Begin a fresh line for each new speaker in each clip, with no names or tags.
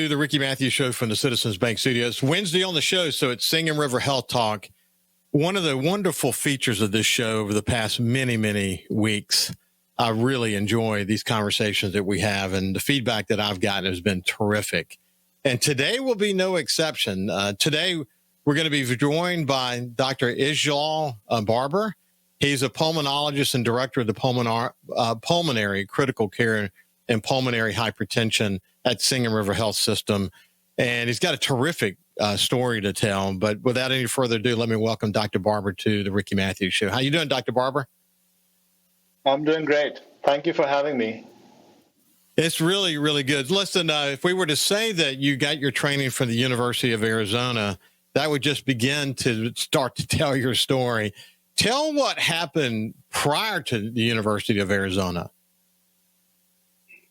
to the Ricky Matthews Show from the Citizens Bank Studios. Wednesday on the show, so it's Singing River Health Talk. One of the wonderful features of this show over the past many weeks, I really enjoy these conversations that we have, and the feedback that I've gotten has been terrific. And today will be no exception. Today, we're going to be joined by Dr. Ijlal Babar. He's a pulmonologist and director of the Pulmonary Critical Care and Pulmonary Hypertension at Singing River Health System. And he's got a terrific story to tell. But without any further ado, let me welcome Dr. Babar to the Ricky Matthews Show. How you doing, Dr. Babar?
I'm doing great. Thank you for having me.
It's really, really good. Listen, if we were to say that you got your training from the University of Arizona, that would just begin to start to tell your story. Tell what happened prior to the University of Arizona.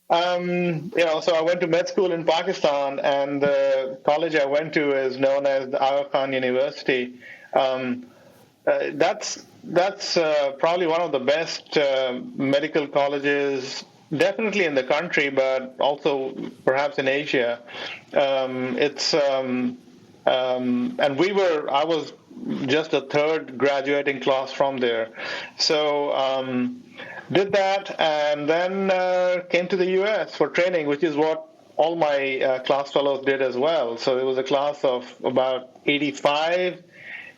So I went to med school in Pakistan, and the college I went to is known as the Aga Khan University. That's probably one of the best medical colleges, definitely in the country, but also perhaps in Asia. I was just the third graduating class from there. So did that, and then came to the U.S. for training, which is what all my class fellows did as well. So it was a class of about 85,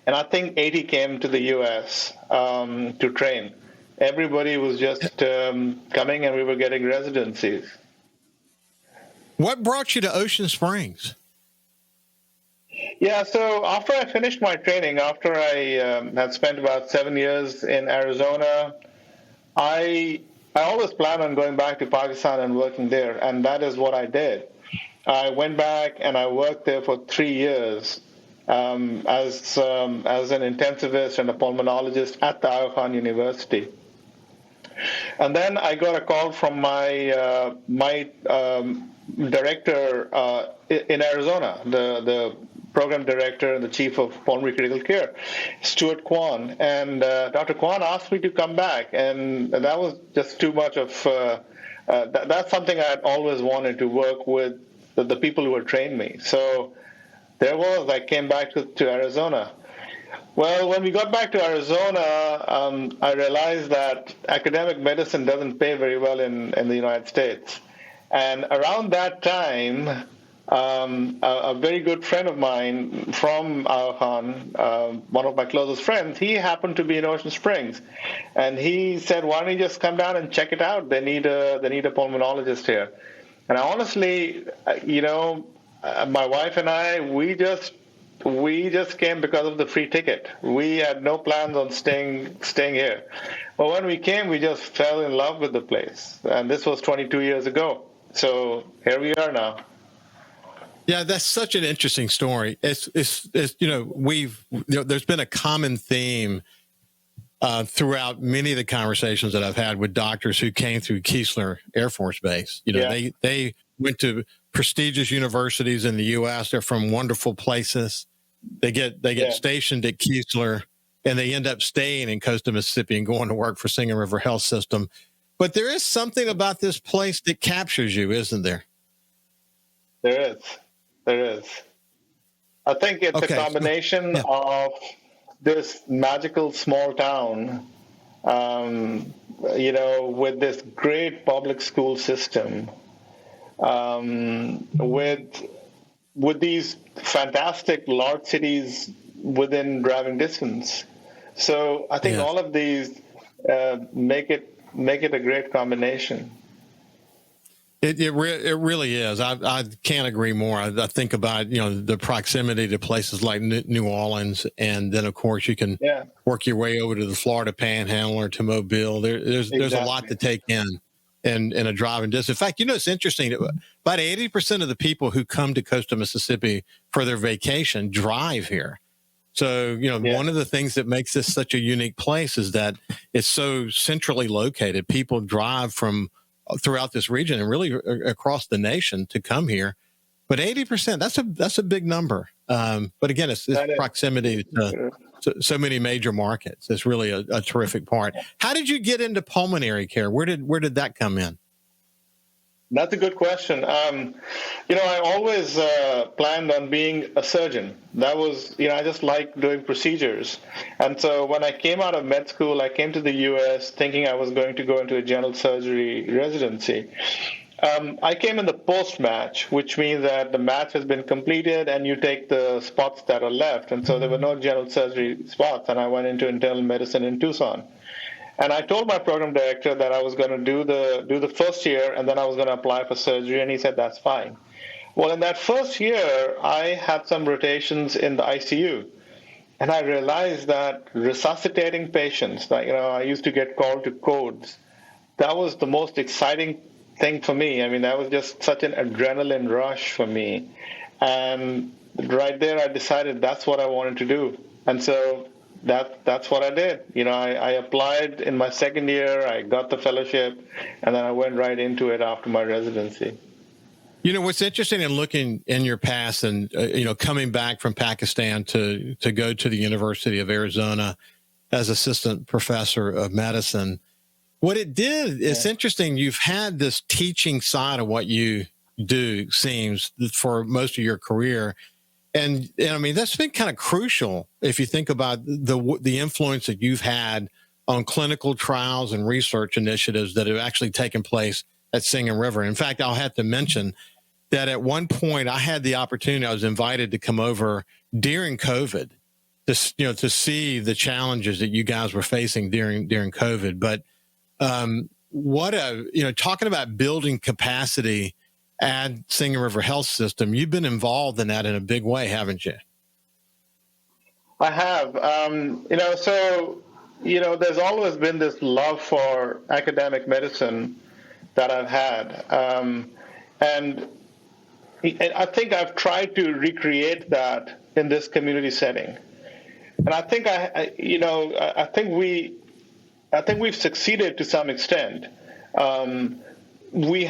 and I think 80 came to the U.S. To train. Everybody was just coming, and we were getting residencies.
What brought you to Ocean Springs?
Yeah, so after I finished my training, after I had spent about 7 years in Arizona, I always planned on going back to Pakistan and working there, and that is what I did. I went back and I worked there for 3 years as an intensivist and a pulmonologist at the Aga Khan University. And then I got a call from my director in Arizona, the program director and the chief of pulmonary critical care, Stuart Kwan. And Dr. Kwan asked me to come back, and that was just too much of that's something I had always wanted, to work with the people who had trained me. So I came back to Arizona. Well, when we got back to Arizona, I realized that academic medicine doesn't pay very well in the United States. And around that time, a very good friend of mine from Aga Khan, one of my closest friends, he happened to be in Ocean Springs, and he said, "Why don't you just come down and check it out? They need a pulmonologist here." And I honestly, my wife and I, we just came because of the free ticket. We had no plans on staying here. But when we came, we just fell in love with the place, and this was 22 years ago. So here we are now.
Yeah, that's such an interesting story. It's there's been a common theme throughout many of the conversations that I've had with doctors who came through Keesler Air Force Base. They went to prestigious universities in the U.S. They're from wonderful places. They get stationed at Keesler, and they end up staying in Coastal Mississippi and going to work for Singing River Health System. But there is something about this place that captures you, isn't there?
There is. I think it's a combination of this magical small town, with this great public school system, with these fantastic large cities within driving distance. So I think all of these make it a great combination.
It really is. I can't agree more. I think about the proximity to places like New Orleans, and then of course you can work your way over to the Florida Panhandle or to Mobile. There's a lot to take in a driving distance. In fact, it's interesting. About 80% of the people who come to Coastal Mississippi for their vacation drive here. So, one of the things that makes this such a unique place is that it's so centrally located. People drive from throughout this region and really across the nation to come here. But 80%, that's a big number. But again, it's proximity to so many major markets. It's really a terrific part. How did you get into pulmonary care? Where did that come in?
That's a good question. I always planned on being a surgeon. That was, I just like doing procedures. And so when I came out of med school, I came to the U.S. thinking I was going to go into a general surgery residency. I came in the post-match, which means that the match has been completed and you take the spots that are left. And so there were no general surgery spots, and I went into internal medicine in Tucson. And I told my program director that I was going to do the first year, and then I was going to apply for surgery, and he said, that's fine. Well, in that first year, I had some rotations in the ICU. And I realized that resuscitating patients, I used to get called to codes. That was the most exciting thing for me. I mean, that was just such an adrenaline rush for me. And right there, I decided that's what I wanted to do. And so that's what I did. I applied in my second year, I got the fellowship, and then I went right into it after my residency.
What's interesting in looking in your past and, coming back from Pakistan to go to the University of Arizona as assistant professor of medicine, what it did, it's interesting. You've had this teaching side of what you do, seems, for most of your career. And I mean, that's been kind of crucial if you think about the influence that you've had on clinical trials and research initiatives that have actually taken place at Singing River. In fact, I'll have to mention that at one point I had the opportunity, I was invited to come over during COVID to see the challenges that you guys were facing during COVID. But talking about building capacity at Singing River Health System, you've been involved in that in a big way, haven't you?
I have. There's always been this love for academic medicine that I've had. And I think I've tried to recreate that in this community setting. And I think I think we've succeeded to some extent. We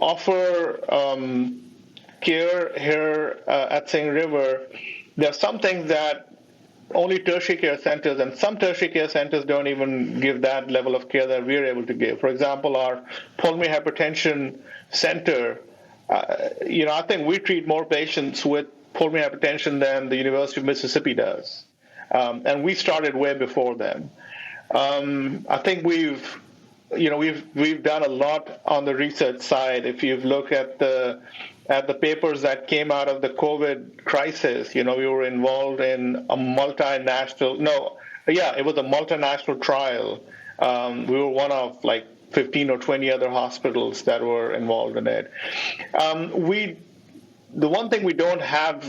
offer care here at Singing River. There are some things that only tertiary care centers, and some tertiary care centers don't even give that level of care that we're able to give. For example, our pulmonary hypertension center, I think we treat more patients with pulmonary hypertension than the University of Mississippi does. And we started way before them. I think we've done a lot on the research side. If you look at the papers that came out of the COVID crisis, we were involved in a multinational trial. We were one of 15 or 20 other hospitals that were involved in it. The one thing we don't have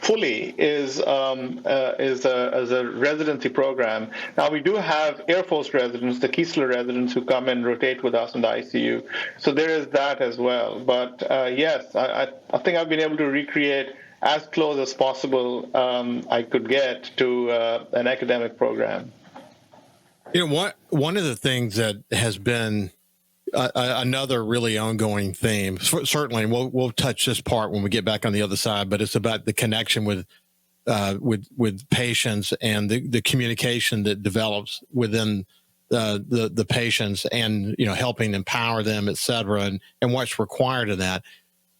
fully is a residency program. Now, we do have Air Force residents, the Keesler residents, who come and rotate with us in the ICU. So there is that as well. But yes, I think I've been able to recreate as close as possible I could get to an academic program.
One of the things that has been another really ongoing theme, certainly we'll touch this part when we get back on the other side, but it's about the connection with patients and the communication that develops within the patients, and helping empower them, et cetera, and what's required of that.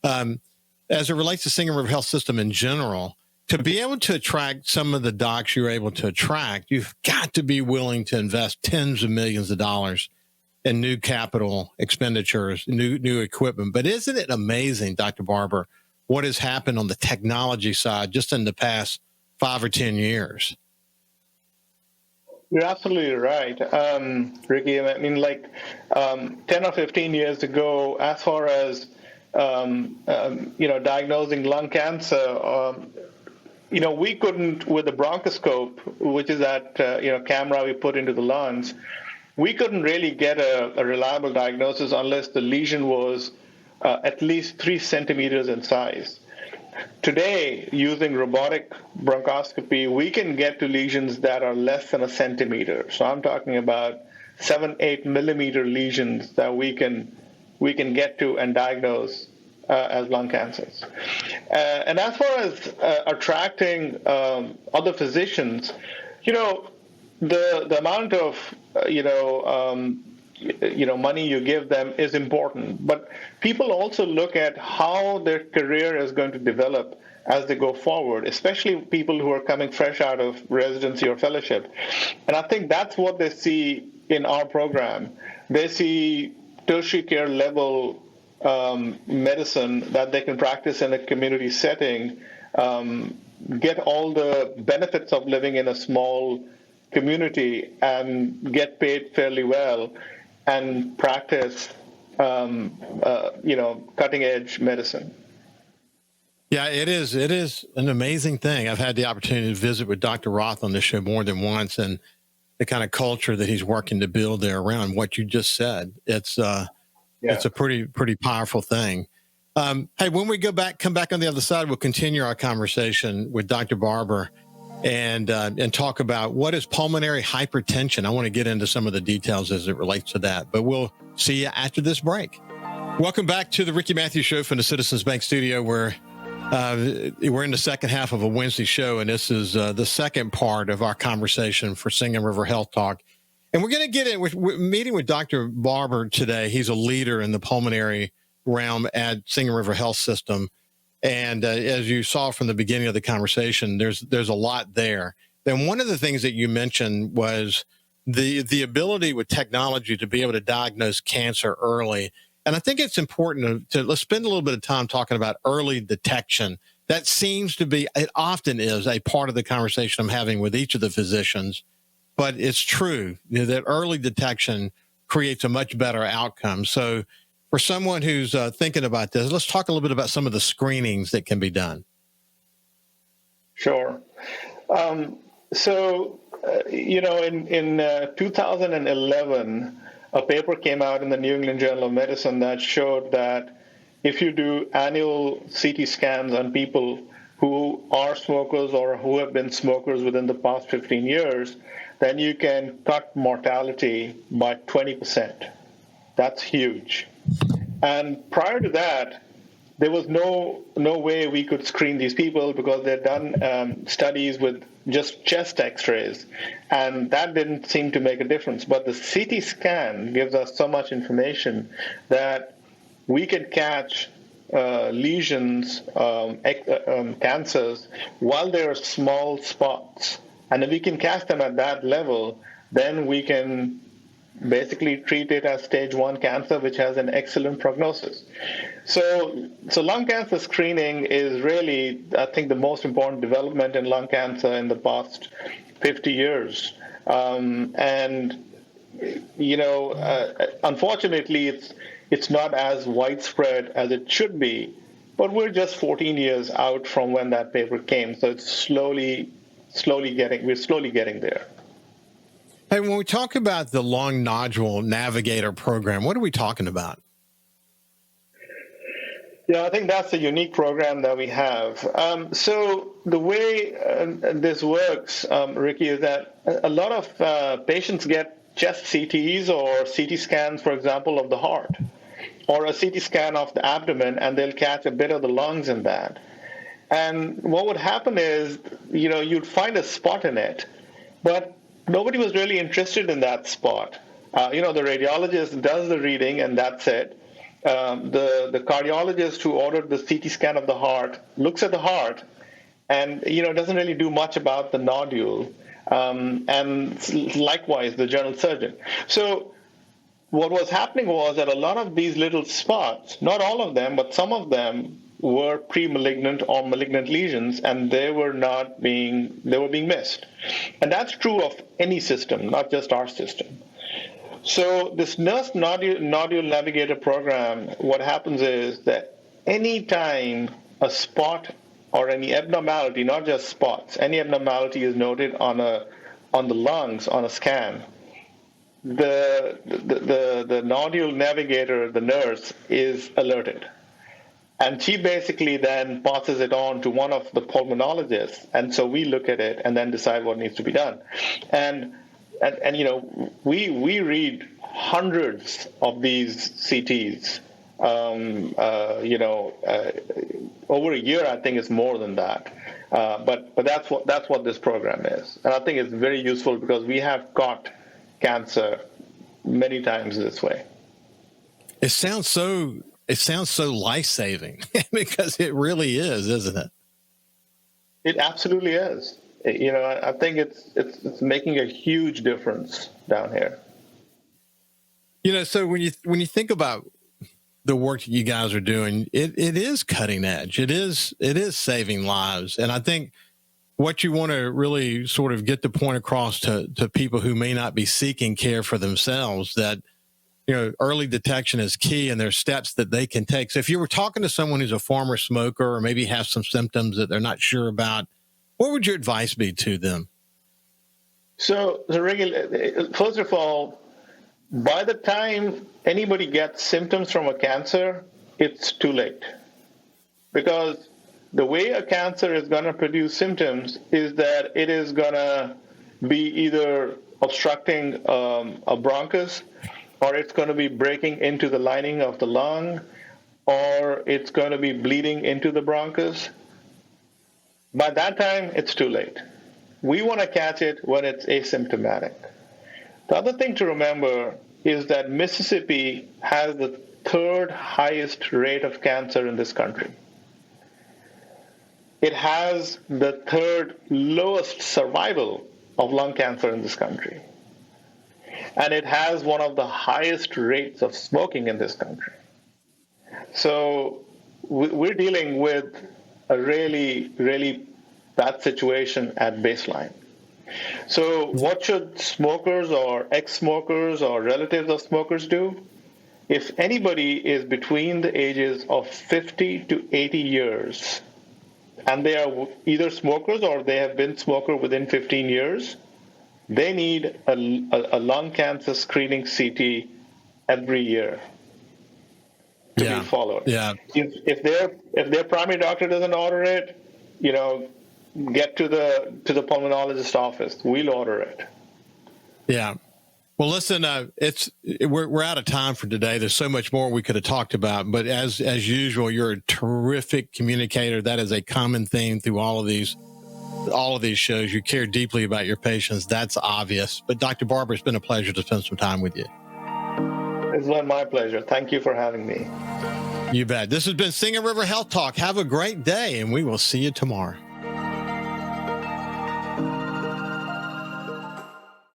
As it relates to Singing River Health System in general, to be able to attract some of the docs you're able to attract, you've got to be willing to invest tens of millions of dollars in new capital expenditures, new equipment. But isn't it amazing, Dr. Barber, what has happened on the technology side just in the past 5 or 10 years?
You're absolutely right, Ricky. I mean, 10 or 15 years ago, as far as diagnosing lung cancer, we couldn't, with the bronchoscope, which is that camera we put into the lungs, we couldn't really get a reliable diagnosis unless the lesion was at least 3 centimeters in size. Today, using robotic bronchoscopy, we can get to lesions that are less than a centimeter. So I'm talking about 7-8 millimeter lesions that we can get to and diagnose as lung cancers. And as far as attracting other physicians, the amount of money you give them is important. But people also look at how their career is going to develop as they go forward, especially people who are coming fresh out of residency or fellowship. And I think that's what they see in our program. They see tertiary care level medicine that they can practice in a community setting, get all the benefits of living in a small community and get paid fairly well and practice, cutting edge medicine.
Yeah, it is. It is an amazing thing. I've had the opportunity to visit with Dr. Roth on this show more than once, and the kind of culture that he's working to build there around what you just said. It's a pretty powerful thing. Hey, when we come back on the other side, we'll continue our conversation with Dr. Babar and talk about what is pulmonary hypertension. I want to get into some of the details as it relates to that, but we'll see you after this break. Welcome back to the Ricky Matthews Show from the Citizens Bank Studio, where we're in the second half of a Wednesday show, and this is the second part of our conversation for Singing River Health Talk. And we're going to get in with meeting with Dr. Babar today. He's a leader in the pulmonary realm at Singing River Health System. And as you saw from the beginning of the conversation, there's a lot there. Then one of the things that you mentioned was the ability with technology to be able to diagnose cancer early. And I think it's important to let's spend a little bit of time talking about early detection. That seems to be, it often is a part of the conversation I'm having with each of the physicians, but it's true that early detection creates a much better outcome. So for someone who's thinking about this, let's talk a little bit about some of the screenings that can be done.
Sure. In 2011, a paper came out in the New England Journal of Medicine that showed that if you do annual CT scans on people who are smokers or who have been smokers within the past 15 years, then you can cut mortality by 20%. That's huge. And prior to that, there was no way we could screen these people because they'd done studies with just chest x-rays, and that didn't seem to make a difference. But the CT scan gives us so much information that we can catch lesions, cancers, while they are small spots. And if we can catch them at that level, then we can basically treat it as stage 1 cancer, which has an excellent prognosis. So lung cancer screening is really, I think, the most important development in lung cancer in the past 50 years. Unfortunately, it's not as widespread as it should be, but we're just 14 years out from when that paper came. So it's slowly getting there.
Hey, when we talk about the Lung Nodule Navigator program, what are we talking about?
Yeah, I think that's a unique program that we have. So the way this works, Ricky, is that a lot of patients get chest CTs or CT scans, for example, of the heart, or a CT scan of the abdomen, and they'll catch a bit of the lungs in that. And what would happen is, you'd find a spot in it, but nobody was really interested in that spot. The radiologist does the reading, and that's it. The cardiologist who ordered the CT scan of the heart looks at the heart and, doesn't really do much about the nodule. And likewise, the general surgeon. So what was happening was that a lot of these little spots, not all of them, but some of them, were pre-malignant or malignant lesions, and they were being missed. And that's true of any system, not just our system. So this Nurse Nodule Navigator program, what happens is that any time a spot or any abnormality, not just spots, any abnormality is noted on the lungs on a scan, the nodule navigator, the nurse, is alerted. And she basically then passes it on to one of the pulmonologists, and so we look at it and then decide what needs to be done. And we read hundreds of these CTs. Over a year, I think it's more than that. But that's what this program is, and I think it's very useful because we have caught cancer many times this way.
It sounds so life-saving because it really is, isn't it?
It absolutely is. I think it's making a huge difference down here.
So when you think about the work that you guys are doing, it is cutting edge. It is saving lives. And I think what you want to really sort of get the point across to people who may not be seeking care for themselves, that, early detection is key and there's steps that they can take. So if you were talking to someone who's a former smoker or maybe has some symptoms that they're not sure about, what would your advice be to them?
So first of all, by the time anybody gets symptoms from a cancer, it's too late. Because the way a cancer is going to produce symptoms is that it is going to be either obstructing a bronchus, or it's going to be breaking into the lining of the lung, or it's going to be bleeding into the bronchus. By that time, it's too late. We want to catch it when it's asymptomatic. The other thing to remember is that Mississippi has the third highest rate of cancer in this country. It has the third lowest survival of lung cancer in this country. And it has one of the highest rates of smoking in this country. So we're dealing with a really, really bad situation at baseline. So what should smokers or ex-smokers or relatives of smokers do? If anybody is between the ages of 50 to 80 years, and they are either smokers or they have been smoker within 15 years, they need a lung cancer screening CT every year to be followed.
Yeah.
If their primary doctor doesn't order it, get to the pulmonologist office. We'll order it.
Yeah. Well, listen, we're out of time for today. There's so much more we could have talked about, but as usual, you're a terrific communicator. That is a common theme through all of these shows. You care deeply about your patients. That's obvious. But Dr. Babar, it's been a pleasure to spend some time with you.
It's been my pleasure. Thank you for having me.
You bet. This has been Singing River Health Talk. Have a great day, and we will see you tomorrow.